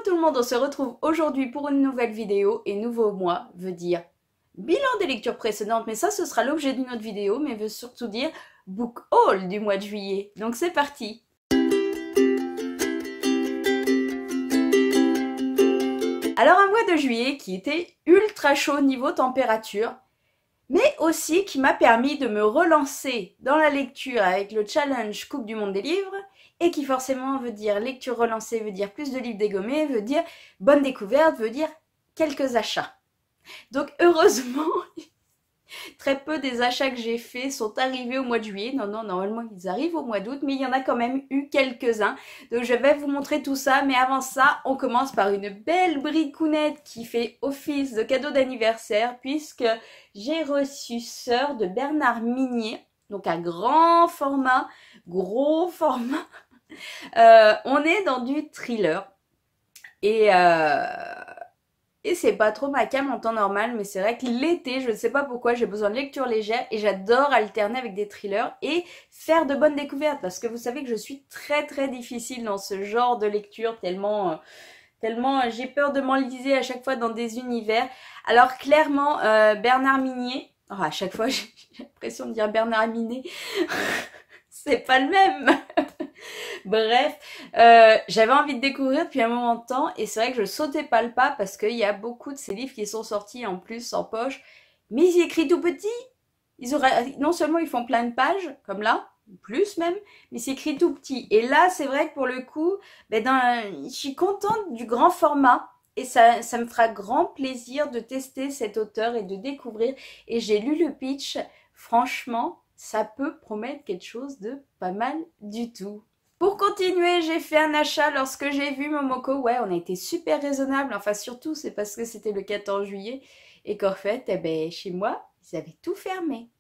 tout le monde, on se retrouve aujourd'hui pour une nouvelle vidéo et nouveau mois veut dire bilan des lectures précédentes, mais ça ce sera l'objet d'une autre vidéo, mais veut surtout dire book haul du mois de juillet. Donc c'est parti. Alors un mois de juillet qui était ultra chaud niveau température, mais aussi qui m'a permis de me relancer dans la lecture avec le challenge Coupe du Monde des livres, et qui forcément veut dire lecture relancée, veut dire plus de livres dégommés, veut dire bonne découverte, veut dire quelques achats. Donc heureusement, très peu des achats que j'ai faits sont arrivés au mois de juillet. Non, normalement ils arrivent au mois d'août, mais il y en a quand même eu quelques-uns. Donc je vais vous montrer tout ça, mais avant ça, on commence par une belle bricounette qui fait office de cadeau d'anniversaire, puisque j'ai reçu Sœur de Bernard Minier, donc un grand format, gros format. On est dans du thriller. Et c'est pas trop ma came en temps normal, mais c'est vrai que l'été, je ne sais pas pourquoi, j'ai besoin de lecture légère et j'adore alterner avec des thrillers et faire de bonnes découvertes, parce que vous savez que je suis très difficile dans ce genre de lecture, tellement j'ai peur de m'enliser à chaque fois dans des univers. Alors clairement, Bernard Minier, oh, à chaque fois j'ai l'impression de dire Bernard Minet, c'est pas le même. Bref, j'avais envie de découvrir depuis un moment de temps et c'est vrai que je sautais pas le pas parce qu'il y a beaucoup de ces livres qui sont sortis en plus en poche, mais ils écrivent tout petit. Non seulement ils font plein de pages, comme là, plus même, mais c'est écrit tout petit. Et là, c'est vrai que pour le coup, je suis contente du grand format. Et ça me fera grand plaisir de tester cet auteur et de découvrir. Et j'ai lu le pitch, franchement, ça peut promettre quelque chose de pas mal du tout. Pour continuer, j'ai fait un achat lorsque j'ai vu Momoko. Ouais, on a été super raisonnable. Enfin, surtout, c'est parce que c'était le 14 juillet et qu'en fait, eh ben, chez moi, ils avaient tout fermé.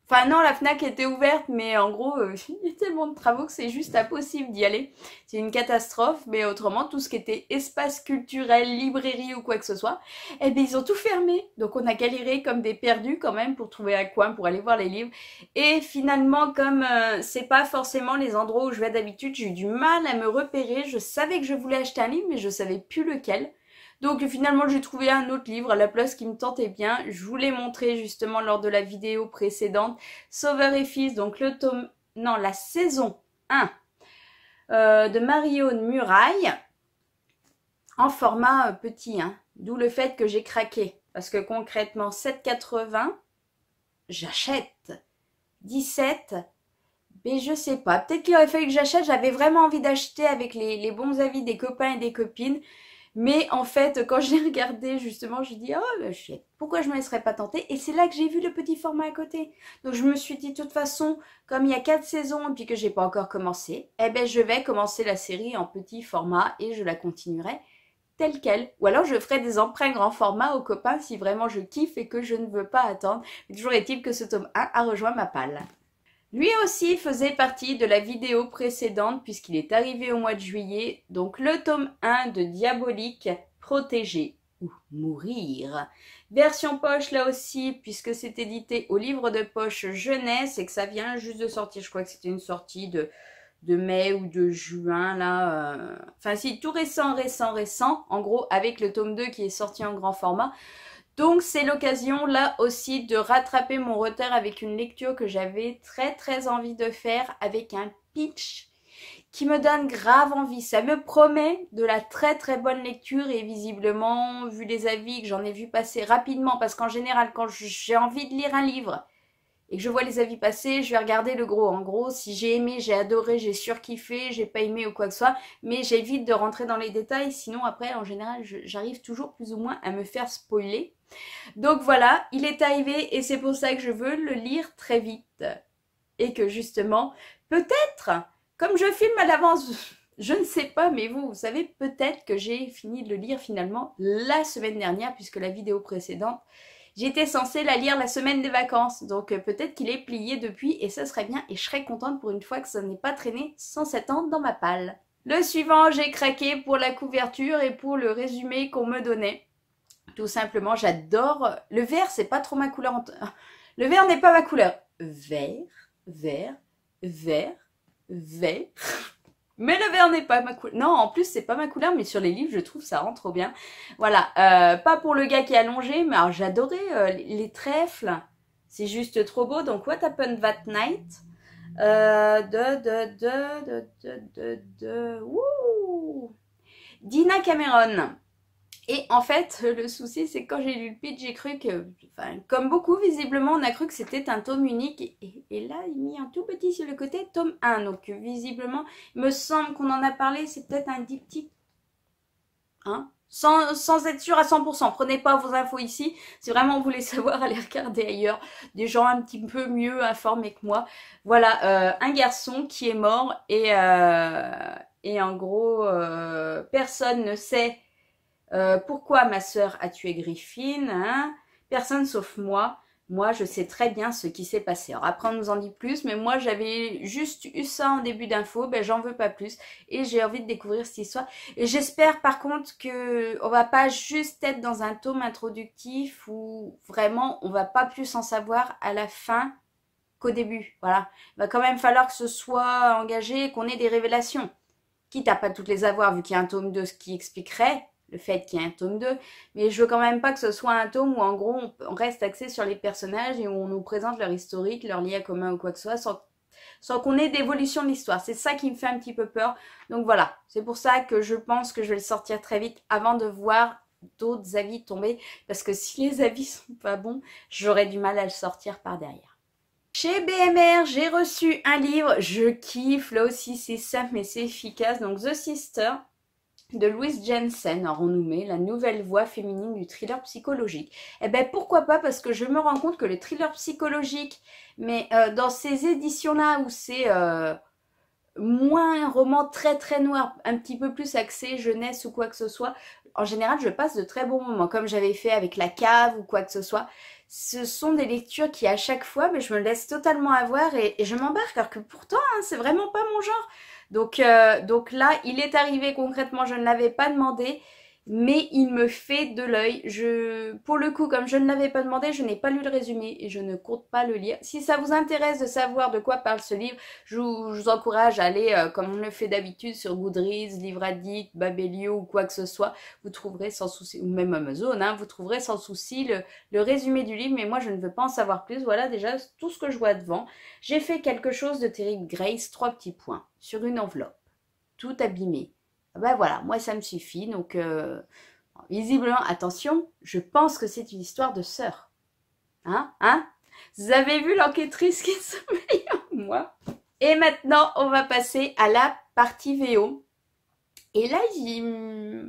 Enfin non, la Fnac était ouverte, mais en gros, il y a tellement de travaux que c'est juste impossible d'y aller. C'est une catastrophe, mais autrement, tout ce qui était espace culturel, librairie ou quoi que ce soit, eh bien, ils ont tout fermé. Donc on a galéré comme des perdus quand même pour trouver un coin, pour aller voir les livres. Et finalement, comme c'est pas forcément les endroits où je vais d'habitude, j'ai eu du mal à me repérer. Je savais que je voulais acheter un livre, mais je savais plus lequel. Donc finalement j'ai trouvé un autre livre à la place qui me tentait bien. Je vous l'ai montré justement lors de la vidéo précédente. Sauveur et Fils, donc la saison 1 de Mario de Muraille en format petit. Hein. D'où le fait que j'ai craqué. Parce que concrètement 7,80, j'achète. 17, mais je sais pas. Peut-être qu'il aurait fallu que j'achète. J'avais vraiment envie d'acheter avec les bons avis des copains et des copines. Mais en fait, quand j'ai regardé, justement, j'ai dit « Oh, pourquoi je ne me laisserais pas tenter ?» Et c'est là que j'ai vu le petit format à côté. Donc, je me suis dit, de toute façon, comme il y a 4 saisons et puis que j'ai pas encore commencé, eh ben, je vais commencer la série en petit format et je la continuerai telle quelle. Ou alors, je ferai des emprunts grand format aux copains si vraiment je kiffe et que je ne veux pas attendre. Mais toujours est-il que ce tome 1 a rejoint ma palle. Lui aussi faisait partie de la vidéo précédente puisqu'il est arrivé au mois de juillet, donc le tome 1 de Diabolique, Protéger ou Mourir. Version poche là aussi puisque c'est édité au livre de poche jeunesse et que ça vient juste de sortir, je crois que c'était une sortie de mai ou de juin là. Enfin si, tout récent, en gros avec le tome 2 qui est sorti en grand format. Donc c'est l'occasion là aussi de rattraper mon retard avec une lecture que j'avais très envie de faire avec un pitch qui me donne grave envie. Ça me promet de la très bonne lecture et visiblement, vu les avis que j'en ai vu passer rapidement, parce qu'en général quand j'ai envie de lire un livre et que je vois les avis passer, je vais regarder le gros. En gros, si j'ai aimé, j'ai adoré, j'ai surkiffé, j'ai pas aimé ou quoi que ce soit, mais j'évite de rentrer dans les détails, sinon après, en général, j'arrive toujours plus ou moins à me faire spoiler. Donc voilà, il est arrivé et c'est pour ça que je veux le lire très vite. Et que justement, peut-être, comme je filme à l'avance, je ne sais pas, mais vous savez, peut-être que j'ai fini de le lire finalement la semaine dernière, puisque la vidéo précédente, j'étais censée la lire la semaine des vacances. Donc peut-être qu'il est plié depuis et ça serait bien et je serais contente pour une fois que ça n'ait pas traîné 107 ans dans ma palle. Le suivant, j'ai craqué pour la couverture et pour le résumé qu'on me donnait. Tout simplement, j'adore. Le vert, c'est pas trop ma couleur. Le vert n'est pas ma couleur. Vert. Mais le vert n'est pas ma couleur. Non, en plus, c'est pas ma couleur, mais sur les livres, je trouve ça rend trop bien. Voilà, pas pour le gars qui est allongé, mais alors j'adorais les trèfles. C'est juste trop beau. Donc, What Happened That Night Ouh, Dina Cameron. Et en fait, le souci, c'est que quand j'ai lu le pitch, j'ai cru que, enfin, comme beaucoup, visiblement, on a cru que c'était un tome unique. Et là, il met un tout petit sur le côté, tome 1. Donc, visiblement, il me semble qu'on en a parlé, c'est peut-être un diptyque. Hein, sans être sûr à 100%. Prenez pas vos infos ici. Si vraiment vous voulez savoir, allez regarder ailleurs. Des gens un petit peu mieux informés que moi. Voilà, un garçon qui est mort et en gros, personne ne sait pourquoi ma sœur a tué Griffin, hein? Personne sauf moi. Moi, je sais très bien ce qui s'est passé. Alors après, on nous en dit plus, mais moi, j'avais juste eu ça en début d'info. Ben, j'en veux pas plus. Et j'ai envie de découvrir cette histoire. Et j'espère, par contre, que on va pas juste être dans un tome introductif où vraiment, on va pas plus en savoir à la fin qu'au début. Voilà. Il va quand même falloir que ce soit engagé, qu'on ait des révélations. Quitte à pas toutes les avoir, vu qu'il y a un tome 2, ce qui expliquerait le fait qu'il y ait un tome 2, mais je veux quand même pas que ce soit un tome où en gros on reste axé sur les personnages et où on nous présente leur historique, leur lien commun ou quoi que ce soit, sans qu'on ait d'évolution de l'histoire. C'est ça qui me fait un petit peu peur. Donc voilà, c'est pour ça que je pense que je vais le sortir très vite avant de voir d'autres avis tomber, parce que si les avis sont pas bons, j'aurais du mal à le sortir par derrière. Chez BMR, j'ai reçu un livre, je kiffe, là aussi c'est simple mais c'est efficace, donc The Sister de Louise Jensen. Alors on nous met la nouvelle voix féminine du thriller psychologique. Eh ben pourquoi pas, parce que je me rends compte que le thriller psychologique, mais dans ces éditions-là où c'est moins un roman très très noir, un petit peu plus axé jeunesse ou quoi que ce soit, en général je passe de très bons moments, comme j'avais fait avec La Cave ou quoi que ce soit. Ce sont des lectures qui à chaque fois, mais je me laisse totalement avoir et je m'embarque, alors que pourtant hein, c'est vraiment pas mon genre. Donc là, il est arrivé concrètement, je ne l'avais pas demandé, mais il me fait de l'œil. Pour le coup, comme je ne l'avais pas demandé, je n'ai pas lu le résumé et je ne compte pas le lire. Si ça vous intéresse de savoir de quoi parle ce livre, je vous encourage à aller, comme on le fait d'habitude, sur Goodreads, Livre Addict, Babelio ou quoi que ce soit. Vous trouverez sans souci, ou même Amazon, hein, vous trouverez sans souci le résumé du livre, mais moi je ne veux pas en savoir plus. Voilà déjà tout ce que je vois devant. J'ai fait quelque chose de terrible, Grace, 3 petits points, sur une enveloppe, tout abîmé. Ben voilà, moi ça me suffit, donc visiblement, attention, je pense que c'est une histoire de sœur. Hein? Vous avez vu l'enquêtrice qui sommeille en moi? Et maintenant, on va passer à la partie VO. Et là,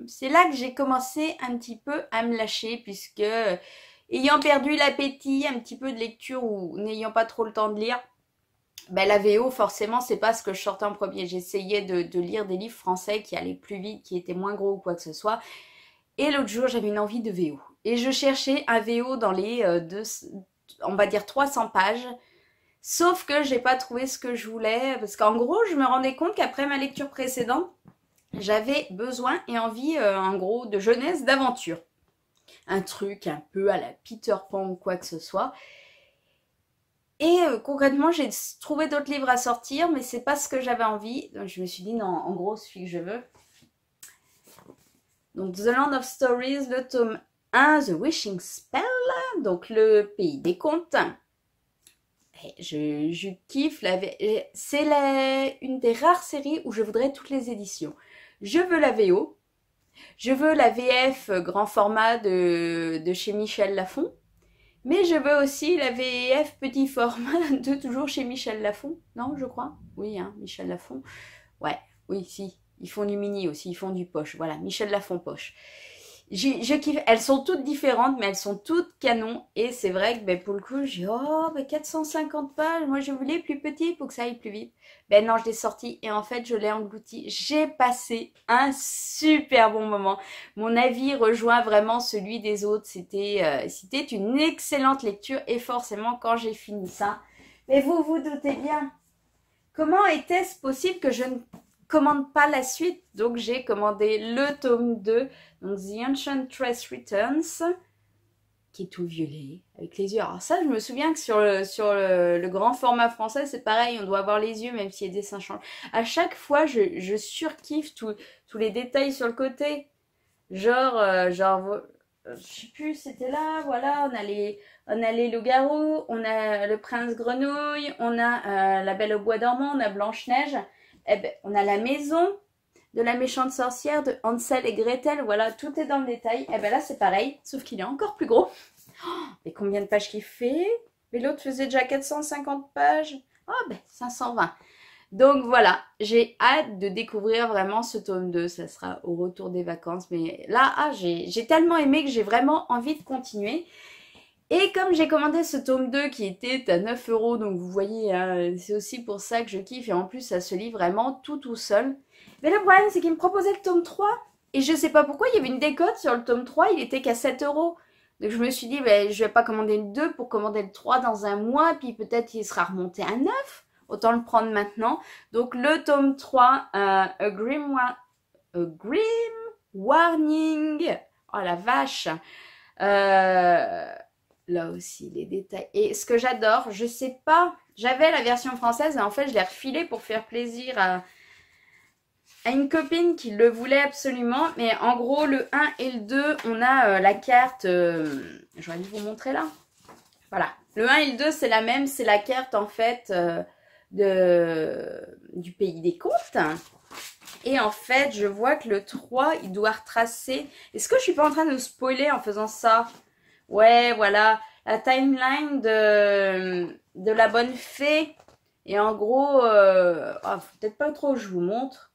c'est là que j'ai commencé un petit peu à me lâcher, puisque ayant perdu l'appétit un petit peu de lecture ou n'ayant pas trop le temps de lire, ben, la VO, forcément, c'est pas ce que je sortais en premier. J'essayais de lire des livres français qui allaient plus vite, qui étaient moins gros ou quoi que ce soit. Et l'autre jour, j'avais une envie de VO. Et je cherchais un VO dans les, on va dire 300 pages. Sauf que j'ai pas trouvé ce que je voulais. Parce qu'en gros, je me rendais compte qu'après ma lecture précédente, j'avais besoin et envie, en gros, de jeunesse, d'aventure. Un truc un peu à la Peter Pan ou quoi que ce soit. Et concrètement, j'ai trouvé d'autres livres à sortir, mais c'est pas ce que j'avais envie. Donc je me suis dit, non, en gros, celui que je veux. Donc The Land of Stories, le tome 1, The Wishing Spell, donc le pays des contes. Et je kiffe, c'est une des rares séries où je voudrais toutes les éditions. Je veux la VO, je veux la VF grand format de chez Michel Lafon. Mais je veux aussi la VF petit format de toujours chez Michel Lafon. Non, je crois. Oui, hein, Michel Lafon. Ouais, oui, si. Ils font du mini aussi, ils font du poche. Voilà, Michel Lafon poche. Je kiffe. Elles sont toutes différentes, mais elles sont toutes canon. Et c'est vrai que ben, pour le coup, j'ai 450 pages. Moi, je voulais plus petit pour que ça aille plus vite. Ben non, je l'ai sorti et en fait, je l'ai englouti. J'ai passé un super bon moment. Mon avis rejoint vraiment celui des autres. C'était une excellente lecture et forcément, quand j'ai fini ça, mais vous vous doutez bien, comment était-ce possible que je ne commande pas la suite? Donc j'ai commandé le tome 2, donc The Ancient Trace Returns. qui est tout violet, avec les yeux. Alors ça, je me souviens que sur le grand format français, c'est pareil, on doit avoir les yeux, même si les dessins changent. À chaque fois, je surkiffe tous les détails sur le côté. Genre, je sais plus, c'était là, voilà, on a les loups-garous, on a le prince grenouille, on a la belle au bois dormant, on a Blanche-Neige, eh ben, on a la maison de la méchante sorcière, de Hansel et Gretel, voilà, tout est dans le détail. Et ben là, c'est pareil, sauf qu'il est encore plus gros. Oh, mais combien de pages qu'il fait? Mais l'autre faisait déjà 450 pages. Oh, ben 520. Donc voilà, j'ai hâte de découvrir vraiment ce tome 2. Ça sera au retour des vacances. Mais là, j'ai tellement aimé que j'ai vraiment envie de continuer. Et comme j'ai commandé ce tome 2 qui était à 9 €, donc vous voyez, hein, c'est aussi pour ça que je kiffe. Et en plus, ça se lit vraiment tout seul. Mais le problème, c'est qu'il me proposait le tome 3. Et je sais pas pourquoi, il y avait une décote sur le tome 3, il était qu'à 7 €. Donc je me suis dit, ben, je vais pas commander le 2 pour commander le 3 dans un mois. Puis peut-être il sera remonté à 9. Autant le prendre maintenant. Donc le tome 3, A Grim Warning. Oh la vache. Là aussi, les détails. Et ce que j'adore, je sais pas, j'avais la version française et en fait, je l'ai refilée pour faire plaisir à une copine qui le voulait absolument. Mais en gros, le 1 et le 2, on a la carte, j'aurais dû vous montrer là. Voilà, le 1 et le 2, c'est la même, c'est la carte en fait du pays des contes. Et en fait, je vois que le 3, il doit retracer. Est-ce que je suis pas en train de spoiler en faisant ça? Ouais, voilà, la timeline de la bonne fée. Et en gros, faut peut-être pas trop que je vous montre.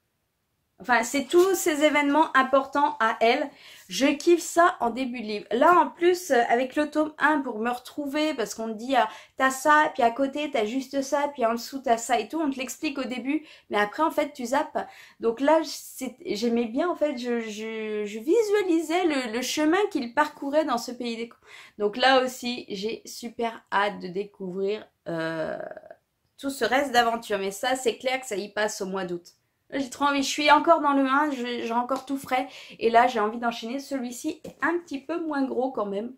Enfin, c'est tous ces événements importants à elle. Je kiffe ça en début de livre. Là, en plus, avec le tome 1, pour me retrouver, parce qu'on te dit, t'as ça, puis à côté, t'as juste ça, puis en dessous, t'as ça et tout. On te l'explique au début, mais après, en fait, tu zappes. Donc là, j'aimais bien, en fait, je visualisais le chemin qu'il parcourait dans ce pays des contes. Donc là aussi, j'ai super hâte de découvrir tout ce reste d'aventure. Mais ça, c'est clair que ça y passe au mois d'août. J'ai trop envie, je suis encore dans le 1, j'ai encore tout frais. Et là, j'ai envie d'enchaîner. Celui-ci est un petit peu moins gros quand même.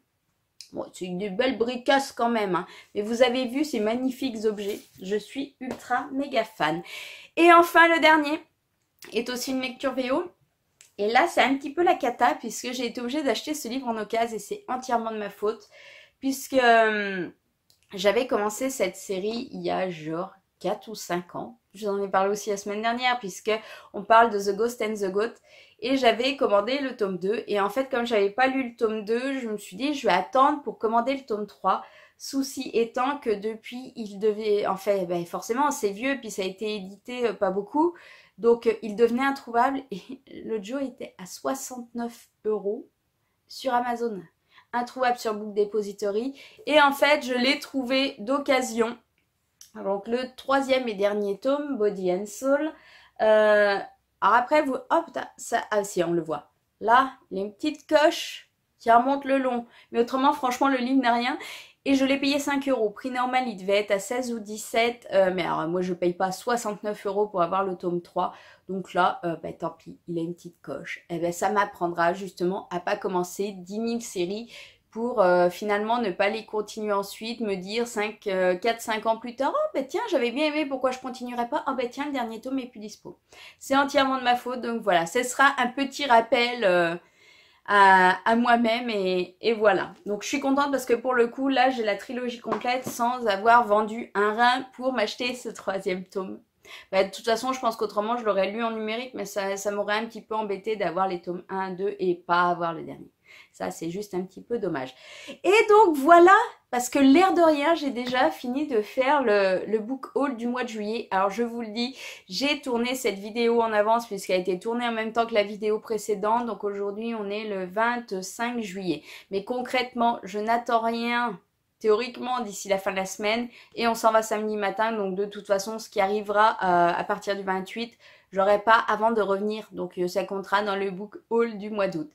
Bon, c'est une belle bricasse quand même. Hein. Mais vous avez vu ces magnifiques objets. Je suis ultra méga fan. Et enfin, le dernier est aussi une lecture VO. Et là, c'est un petit peu la cata puisque j'ai été obligée d'acheter ce livre en occasion et c'est entièrement de ma faute. Puisque j'avais commencé cette série il y a genre 4 ou 5 ans. Je vous en ai parlé aussi la semaine dernière puisque on parle de The Ghost and the Goat. Et j'avais commandé le tome 2. Et en fait, comme j'avais pas lu le tome 2, je me suis dit je vais attendre pour commander le tome 3. Souci étant que depuis, il devait... En fait, ben forcément, c'est vieux, puis ça a été édité pas beaucoup. Donc, il devenait introuvable. Et le Joe était à 69 € sur Amazon. Introuvable sur Book Depository. Et en fait, je l'ai trouvé d'occasion. Donc le troisième et dernier tome, Body and Soul. Alors après, vous... Oh putain, ça... Ah si, on le voit. Là, il y a une petite coche qui remonte le long. Mais autrement, franchement, le livre n'a rien. Et je l'ai payé 5 €. Prix normal, il devait être à 16 ou 17. Mais alors, moi, je ne paye pas 69 € pour avoir le tome 3. Donc là, bah, tant pis, il a une petite coche. Et ben ça m'apprendra justement à pas commencer 10 000 séries pour finalement ne pas les continuer ensuite, me dire 4-5 ans plus tard, oh ben tiens, j'avais bien aimé, pourquoi je continuerais pas? Oh ben tiens, le dernier tome est plus dispo. C'est entièrement de ma faute, donc voilà, ce sera un petit rappel à moi-même et voilà. Donc je suis contente parce que pour le coup, là, j'ai la trilogie complète sans avoir vendu un rein pour m'acheter ce troisième tome. Bah, de toute façon, je pense qu'autrement, je l'aurais lu en numérique, mais ça m'aurait un petit peu embêté d'avoir les tomes 1, 2 et pas avoir le dernier. Ça, c'est juste un petit peu dommage. Et donc, voilà, parce que l'air de rien, j'ai déjà fini de faire le book haul du mois de juillet. Alors, je vous le dis, j'ai tourné cette vidéo en avance puisqu'elle a été tournée en même temps que la vidéo précédente. Donc, aujourd'hui, on est le 25 juillet. Mais concrètement, je n'attends rien théoriquement d'ici la fin de la semaine. Et on s'en va samedi matin. Donc, de toute façon, ce qui arrivera à partir du 28, j'aurai pas avant de revenir. Donc, ça comptera dans le book haul du mois d'août.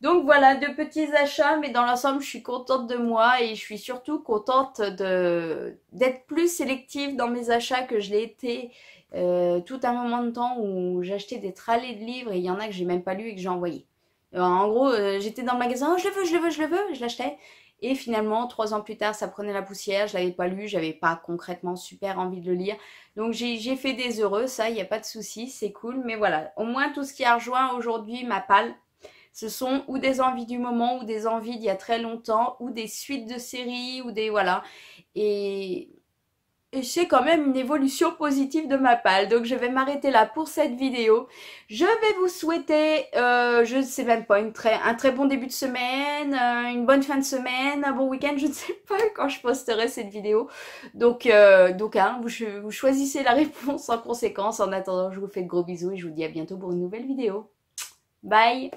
Donc voilà, de petits achats, mais dans l'ensemble, je suis contente de moi et je suis surtout contente d'être plus sélective dans mes achats que je l'ai été tout un moment de temps où j'achetais des tralées de livres et il y en a que j'ai même pas lu et que j'ai envoyé. En gros, j'étais dans le magasin, oh, je le veux, je l'achetais. Et finalement, 3 ans plus tard, ça prenait la poussière, je l'avais pas lu, j'avais pas concrètement super envie de le lire. Donc j'ai fait des heureux, ça, il n'y a pas de souci, c'est cool. Mais voilà, au moins tout ce qui a rejoint aujourd'hui ma palle, ce sont ou des envies du moment, ou des envies d'il y a très longtemps, ou des suites de séries, ou des... Voilà. Et c'est quand même une évolution positive de ma palle. Donc je vais m'arrêter là pour cette vidéo. Je vais vous souhaiter, je ne sais même pas, un très bon début de semaine, une bonne fin de semaine, un bon week-end. Je ne sais pas quand je posterai cette vidéo. Donc hein, vous choisissez la réponse en conséquence. En attendant, je vous fais de gros bisous et je vous dis à bientôt pour une nouvelle vidéo. Bye!